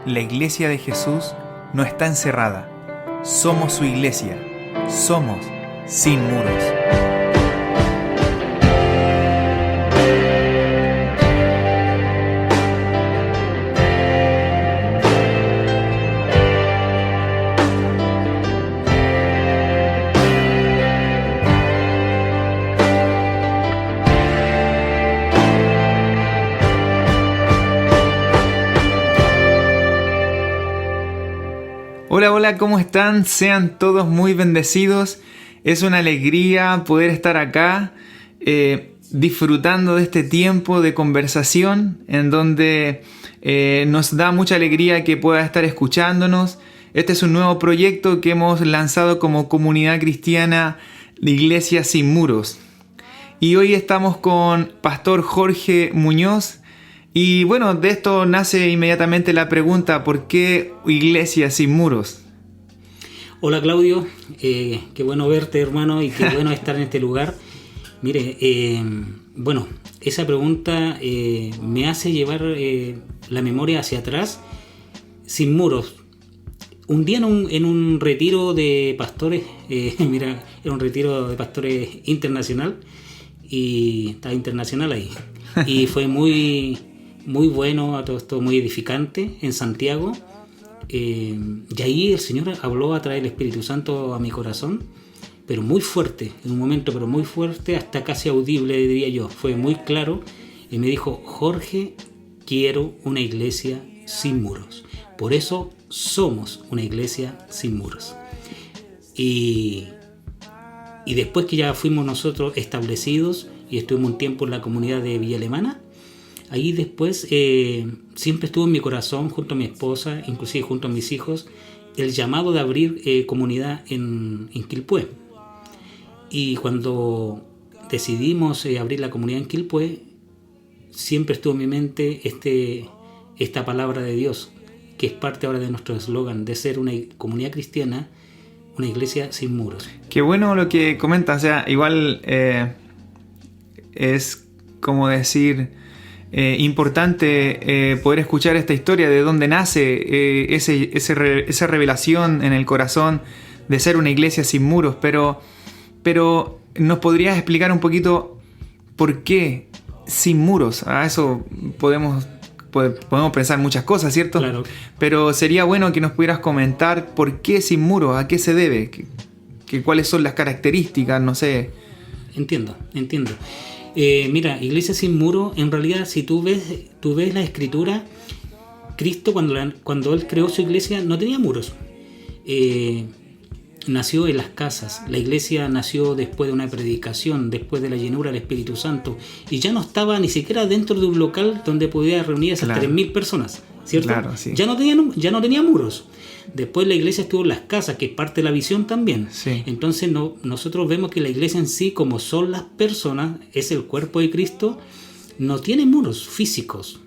La iglesia de Jesús no está encerrada. Somos su iglesia. Somos sin muros. Hola, hola, ¿cómo están? Sean todos muy bendecidos. Es una alegría poder estar acá disfrutando de este tiempo de conversación en donde nos da mucha alegría que pueda estar escuchándonos. Este es un nuevo proyecto que hemos lanzado como comunidad cristiana, la Iglesia Sin Muros. Y hoy estamos con Pastor Jorge Muñoz. Y bueno, de esto nace inmediatamente la pregunta: ¿por qué Iglesia Sin Muros? Hola Claudio, qué bueno verte, hermano, y qué bueno estar en este lugar. Mire, bueno, esa pregunta me hace llevar la memoria hacia atrás. Sin Muros. Un día en un retiro de pastores, era un retiro de pastores internacional, y estaba internacional ahí, y fue muy bueno, todo esto muy edificante en Santiago, y ahí el Señor habló a través del Espíritu Santo a mi corazón, pero muy fuerte, en un momento pero muy fuerte, hasta casi audible diría yo, fue muy claro, y me dijo: Jorge, quiero una iglesia sin muros, por eso somos una iglesia sin muros. Y después que ya fuimos nosotros establecidos y estuvimos un tiempo en la comunidad de Villa Alemana, ahí después siempre estuvo en mi corazón, junto a mi esposa, inclusive junto a mis hijos, el llamado de abrir comunidad en Quilpué. Y cuando decidimos abrir la comunidad en Quilpué, siempre estuvo en mi mente esta palabra de Dios, que es parte ahora de nuestro eslogan, de ser una comunidad cristiana, una iglesia sin muros. Qué bueno lo que comentas, o sea, igual es como decir... importante poder escuchar esta historia de dónde nace esa revelación en el corazón de ser una iglesia sin muros, pero ¿nos podrías explicar un poquito por qué sin muros? A eso podemos pensar muchas cosas, ¿cierto? Claro. Pero sería bueno que nos pudieras comentar por qué sin muros, a qué se debe, cuáles son las características, no sé. Entiendo. Mira, Iglesia Sin Muro, en realidad, si tú ves la Escritura, Cristo cuando Él creó su iglesia no tenía muros. Nació en las casas. La iglesia nació después de una predicación, después de la llenura del Espíritu Santo, y ya no estaba ni siquiera dentro de un local donde podía reunir esas 3.000 personas, ¿cierto? Claro, sí. Ya no tenía muros. Después la iglesia estuvo en las casas, que es parte de la visión también. Sí. Entonces nosotros vemos que la iglesia en sí, como son las personas, es el cuerpo de Cristo, no tiene muros físicos.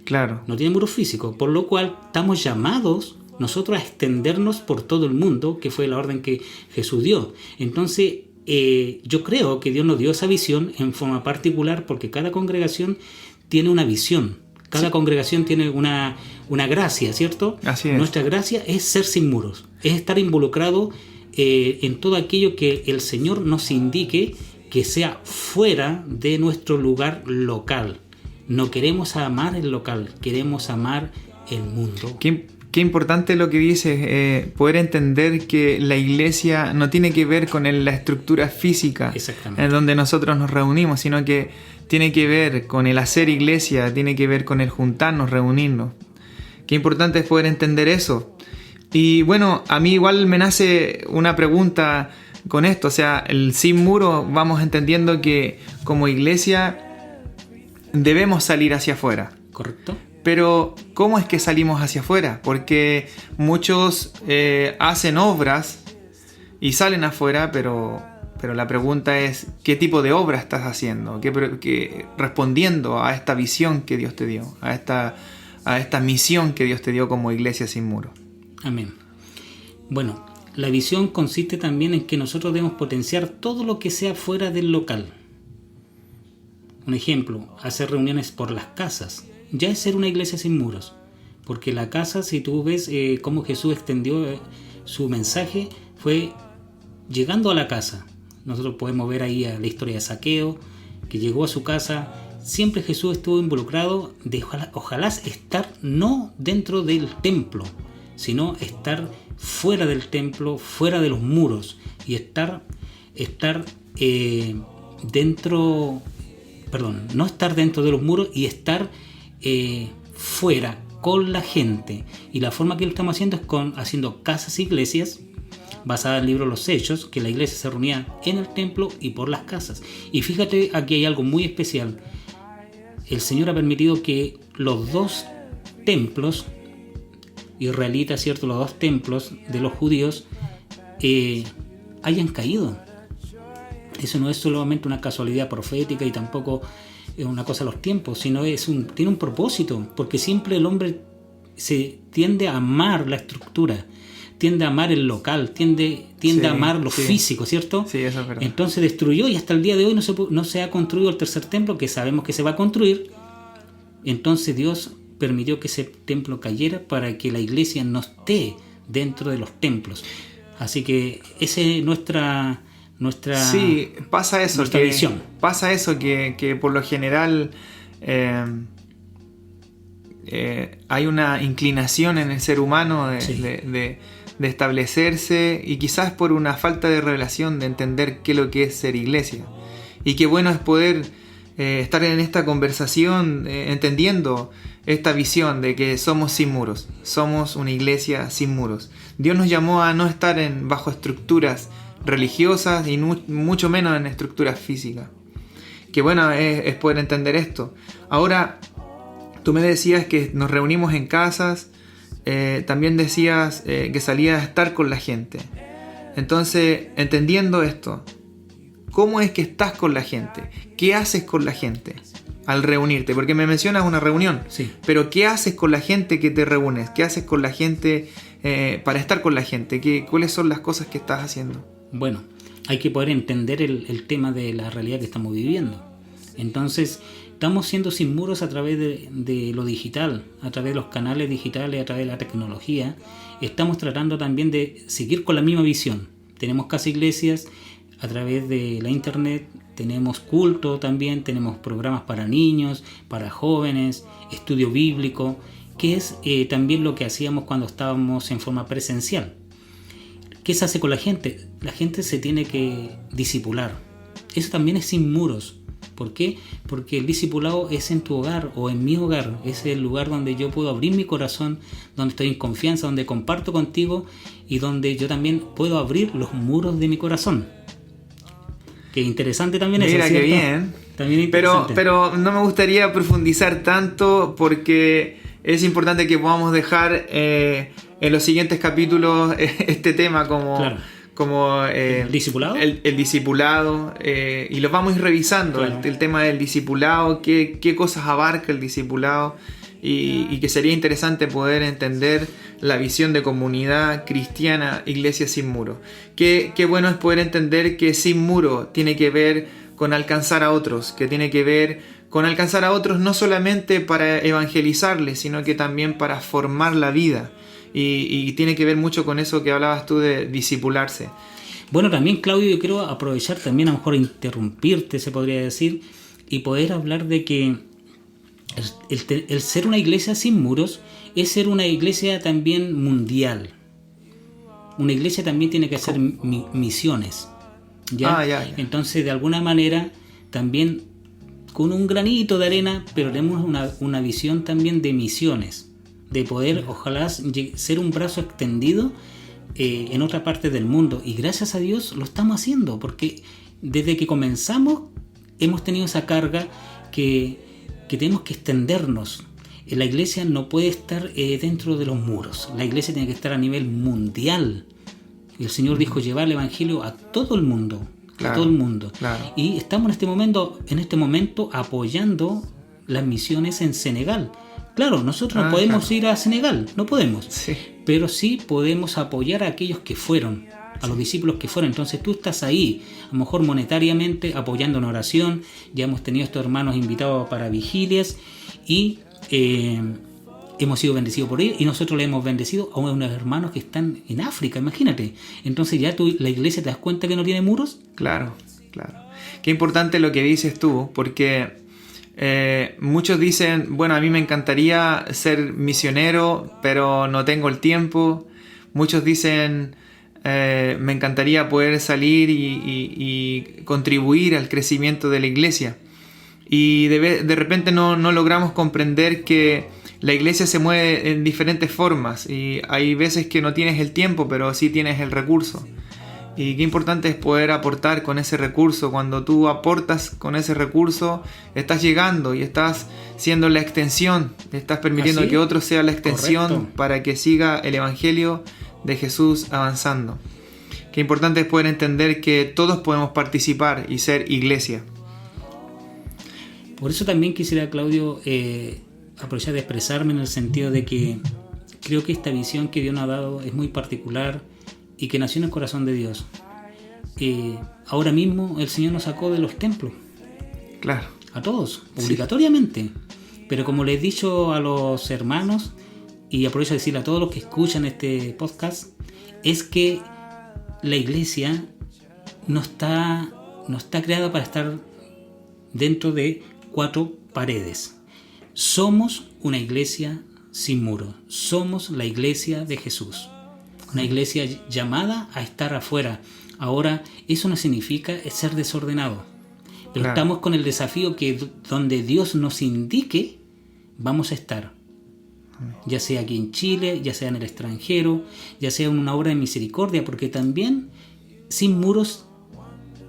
Claro. No tiene muros físicos, por lo cual estamos llamados nosotros a extendernos por todo el mundo, que fue la orden que Jesús dio. Entonces yo creo que Dios nos dio esa visión en forma particular, porque cada congregación tiene una visión. Cada congregación tiene una gracia, ¿cierto? Así es. Nuestra gracia es ser sin muros, es estar involucrado en todo aquello que el Señor nos indique que sea fuera de nuestro lugar local. No queremos amar el local, queremos amar el mundo. Qué importante lo que dices, poder entender que la iglesia no tiene que ver con la estructura física en donde nosotros nos reunimos, sino que tiene que ver con el hacer iglesia, tiene que ver con el juntarnos, reunirnos. Qué importante es poder entender eso. Y bueno, a mí igual me nace una pregunta con esto, o sea, el sin muro, vamos entendiendo que como iglesia debemos salir hacia afuera. ¿Correcto? Pero ¿cómo es que salimos hacia afuera? Porque muchos hacen obras y salen afuera, pero la pregunta es: ¿qué tipo de obra estás haciendo? Respondiendo a esta visión que Dios te dio, a esta misión que Dios te dio como iglesia sin muros. Amén. Bueno, la visión consiste también en que nosotros debemos potenciar todo lo que sea fuera del local. Un ejemplo, hacer reuniones por las casas. Ya es ser una iglesia sin muros. porque la casa, si tú ves cómo Jesús extendió su mensaje, fue llegando a la casa. Nosotros podemos ver ahí la historia de Zaqueo, que llegó a su casa. Siempre Jesús estuvo involucrado de ojalá estar no dentro del templo, sino estar fuera del templo, fuera de los muros, y no estar dentro de los muros y estar fuera con la gente. Y la forma que lo estamos haciendo es haciendo casas e iglesias, basada en el libro Los Hechos, que la iglesia se reunía en el templo y por las casas. Y fíjate, aquí hay algo muy especial. El Señor ha permitido que los dos templos israelitas, ¿cierto? Los dos templos de los judíos hayan caído. Eso no es solamente una casualidad profética y tampoco es una cosa de los tiempos, sino tiene un propósito, porque siempre el hombre se tiende a amar la estructura, tiende a amar el local, tiende a amar lo físico, ¿cierto? Sí, eso es verdad. Entonces destruyó, y hasta el día de hoy no se ha construido el tercer templo, que sabemos que se va a construir. Entonces Dios permitió que ese templo cayera para que la iglesia no esté dentro de los templos. Así que esa es nuestra sí, pasa eso, nuestra visión. Pasa eso que por lo general hay una inclinación en el ser humano de establecerse, y quizás por una falta de revelación de entender qué es lo que es ser iglesia. Y qué bueno es poder estar en esta conversación entendiendo esta visión de que somos sin muros, somos una iglesia sin muros. Dios nos llamó a no estar bajo estructuras religiosas y mucho menos en estructuras físicas. Qué bueno es poder entender esto. Ahora, tú me decías que nos reunimos en casas, también decías que salías a estar con la gente. Entonces, entendiendo esto, ¿cómo es que estás con la gente? ¿Qué haces con la gente al reunirte? Porque me mencionas una reunión, sí, pero ¿qué haces con la gente que te reúnes? ¿Qué haces con la gente para estar con la gente? ¿Cuáles son las cosas que estás haciendo? Bueno, hay que poder entender el tema de la realidad que estamos viviendo. Entonces, estamos siendo sin muros a través de lo digital, a través de los canales digitales, a través de la tecnología. Estamos tratando también de seguir con la misma visión. Tenemos casa iglesias a través de la internet, tenemos culto también, tenemos programas para niños, para jóvenes, estudio bíblico, que es también lo que hacíamos cuando estábamos en forma presencial. ¿Qué se hace con la gente? La gente se tiene que discipular. Eso también es sin muros. ¿Por qué? Porque el discipulado es en tu hogar o en mi hogar. Es el lugar donde yo puedo abrir mi corazón, donde estoy en confianza, donde comparto contigo y donde yo también puedo abrir los muros de mi corazón. Qué interesante también eso, Mira, ¿cierto? qué bien. También interesante. Pero no me gustaría profundizar tanto, porque es importante que podamos dejar en los siguientes capítulos este tema como... Claro. Como ¿El discipulado? El discipulado, y lo vamos a ir revisando, claro. el tema del discipulado, qué cosas abarca el discipulado, y que sería interesante poder entender la visión de comunidad cristiana, iglesia sin muro. Qué bueno es poder entender que sin muro tiene que ver con alcanzar a otros, que tiene que ver con alcanzar a otros no solamente para evangelizarles, sino que también para formar la vida. Y tiene que ver mucho con eso que hablabas tú de discipularse. Bueno, también, Claudio, yo quiero aprovechar también, a lo mejor interrumpirte, se podría decir, y poder hablar de que el ser una iglesia sin muros es ser una iglesia también mundial. Una iglesia también tiene que hacer misiones. ¿Ya? Entonces, de alguna manera, también con un granito de arena, pero tenemos una visión también de misiones. De poder, ojalá, ser un brazo extendido en otra parte del mundo. Y gracias a Dios lo estamos haciendo, porque desde que comenzamos hemos tenido esa carga que tenemos que extendernos. La iglesia no puede estar dentro de los muros. La iglesia tiene que estar a nivel mundial. Y el Señor dijo llevar el evangelio a todo el mundo. Claro, a todo el mundo. Claro. Y estamos en este momento apoyando las misiones en Senegal. Claro, nosotros no podemos ir a Senegal, no podemos, sí. Pero sí podemos apoyar a aquellos que fueron, a los discípulos que fueron. Entonces tú estás ahí, a lo mejor monetariamente, apoyando en oración. Ya hemos tenido estos hermanos invitados para vigilias y hemos sido bendecidos por ellos y nosotros le hemos bendecido a unos hermanos que están en África, imagínate. Entonces ya la iglesia, ¿te das cuenta que no tiene muros? Claro. Qué importante lo que dices tú, porque muchos dicen, bueno, a mí me encantaría ser misionero, pero no tengo el tiempo. Muchos dicen, me encantaría poder salir y contribuir al crecimiento de la iglesia. Y de repente no logramos comprender que la iglesia se mueve en diferentes formas y hay veces que no tienes el tiempo, pero sí tienes el recurso. Y qué importante es poder aportar con ese recurso. Cuando tú aportas con ese recurso, estás llegando y estás siendo la extensión, estás permitiendo que otro sea la extensión. Correcto. Para que siga el evangelio de Jesús avanzando. Qué importante es poder entender que todos podemos participar y ser iglesia. Por eso también quisiera, Claudio, aprovechar de expresarme en el sentido de que creo que esta visión que Dios nos ha dado es muy particular y que nació en el corazón de Dios. Ahora mismo el Señor nos sacó de los templos. Claro. A todos, obligatoriamente. Sí. Pero como les he dicho a los hermanos, y aprovecho de decirle a todos los que escuchan este podcast, es que la iglesia no está creada para estar dentro de 4 paredes. Somos una iglesia sin muros. Somos la iglesia de Jesús. Una iglesia llamada a estar afuera. Ahora, eso no significa ser desordenado. Pero claro, estamos con el desafío que donde Dios nos indique, vamos a estar. Ya sea aquí en Chile, ya sea en el extranjero, ya sea en una obra de misericordia, porque también sin muros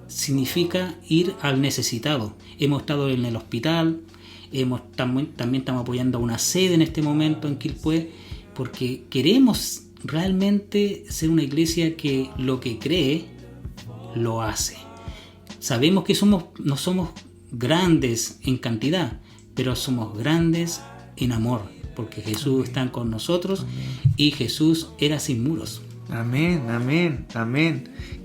significa ir al necesitado. Hemos estado en el hospital, también estamos apoyando a una sede en este momento en Quilpué, porque queremos realmente ser una iglesia que lo que cree, lo hace. Sabemos que no somos grandes en cantidad, pero somos grandes en amor, porque Jesús está con nosotros. Amén. Y Jesús era sin muros. Amén.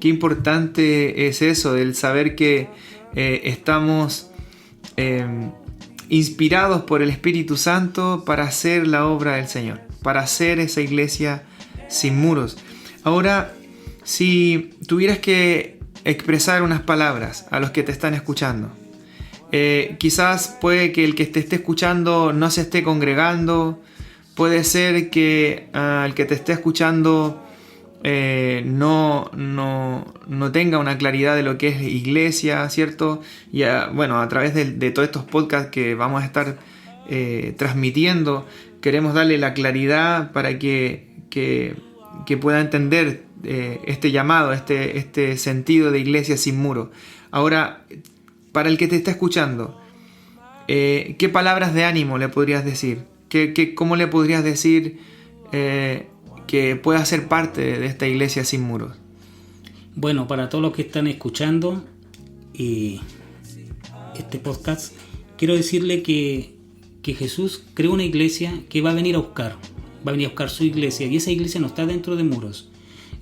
Qué importante es eso, el saber que estamos inspirados por el Espíritu Santo para hacer la obra del Señor, para hacer esa iglesia sin muros. Ahora, si tuvieras que expresar unas palabras a los que te están escuchando, quizás puede que el que te esté escuchando no se esté congregando, puede ser que el que te esté escuchando no tenga una claridad de lo que es iglesia, ¿cierto? Y bueno, a través de todos estos podcasts que vamos a estar transmitiendo, queremos darle la claridad para que pueda entender este llamado, este sentido de iglesia sin muro. Ahora, para el que te está escuchando, ¿qué palabras de ánimo le podrías decir? ¿Cómo le podrías decir que pueda ser parte de esta iglesia sin muros? Bueno, para todos los que están escuchando este podcast, quiero decirle que Jesús creó una iglesia que va a venir a buscar su iglesia, y esa iglesia no está dentro de muros.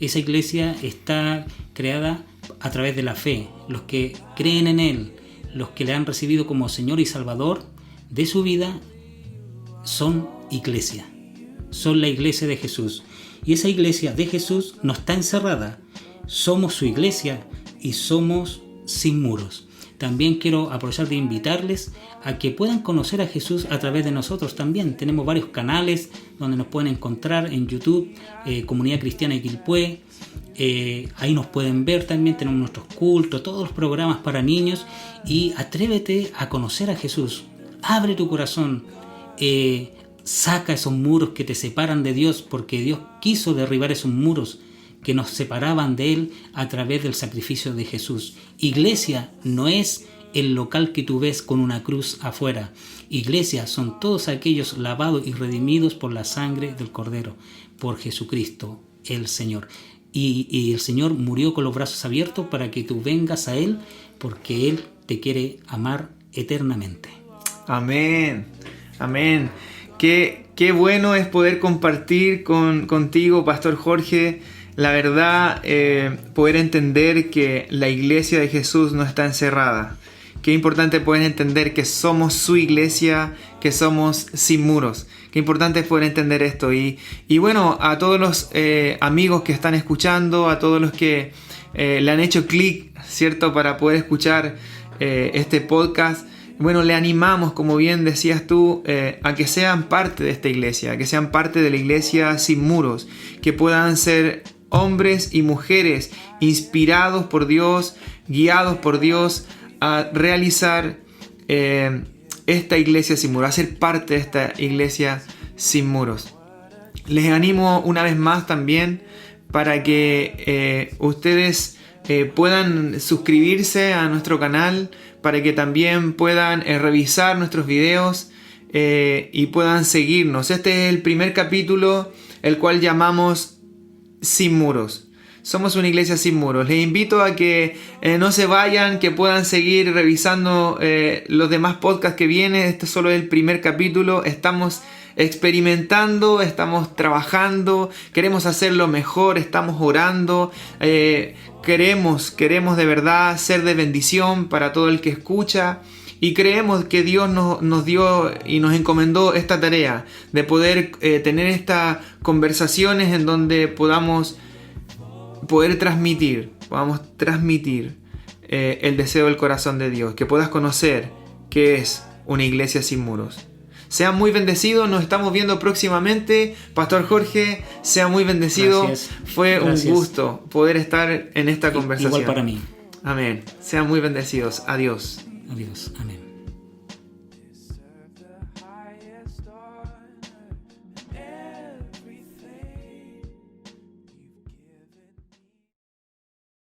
Esa iglesia está creada a través de la fe. Los que creen en Él, los que le han recibido como Señor y Salvador de su vida, son iglesia. Son la iglesia de Jesús. Y esa iglesia de Jesús no está encerrada. Somos su iglesia y somos sin muros. También quiero aprovechar de invitarles a que puedan conocer a Jesús a través de nosotros también. Tenemos varios canales donde nos pueden encontrar en YouTube, Comunidad Cristiana de Quilpué. Ahí nos pueden ver también, tenemos nuestros cultos, todos los programas para niños. Y atrévete a conocer a Jesús. Abre tu corazón. Saca esos muros que te separan de Dios, porque Dios quiso derribar esos muros que nos separaban de Él a través del sacrificio de Jesús. Iglesia no es el local que tú ves con una cruz afuera. Iglesia son todos aquellos lavados y redimidos por la sangre del Cordero, por Jesucristo el Señor. Y el Señor murió con los brazos abiertos para que tú vengas a Él, porque Él te quiere amar eternamente. Amén. Qué bueno es poder compartir contigo, Pastor Jorge. La verdad, poder entender que la iglesia de Jesús no está encerrada. Qué importante poder entender que somos su iglesia, que somos sin muros, Qué importante es poder entender esto. Y bueno, a todos los amigos que están escuchando, a todos los que le han hecho clic, ¿cierto? Para poder escuchar este podcast. Bueno, le animamos, como bien decías tú, a que sean parte de esta iglesia, que sean parte de la iglesia sin muros, que puedan ser hombres y mujeres inspirados por Dios, guiados por Dios a realizar esta iglesia sin muros, a ser parte de esta iglesia sin muros. Les animo una vez más también para que ustedes puedan suscribirse a nuestro canal, para que también puedan revisar nuestros videos y puedan seguirnos. Este es el primer capítulo, el cual llamamos Sin Muros. Somos una iglesia sin muros. Les invito a que no se vayan, que puedan seguir revisando los demás podcasts que vienen. Este es solo el primer capítulo. Estamos experimentando, estamos trabajando, queremos hacerlo mejor, estamos orando, queremos de verdad ser de bendición para todo el que escucha, y creemos que Dios nos dio y nos encomendó esta tarea de poder tener estas conversaciones en donde podamos transmitir el deseo del corazón de Dios, que puedas conocer qué es una iglesia sin muros. Sean muy bendecidos, nos estamos viendo próximamente. Pastor Jorge, sea muy bendecido. Gracias. Fue un gusto poder estar en esta conversación. Igual para mí. Amén. Sean muy bendecidos. Adiós. Adiós. Amén.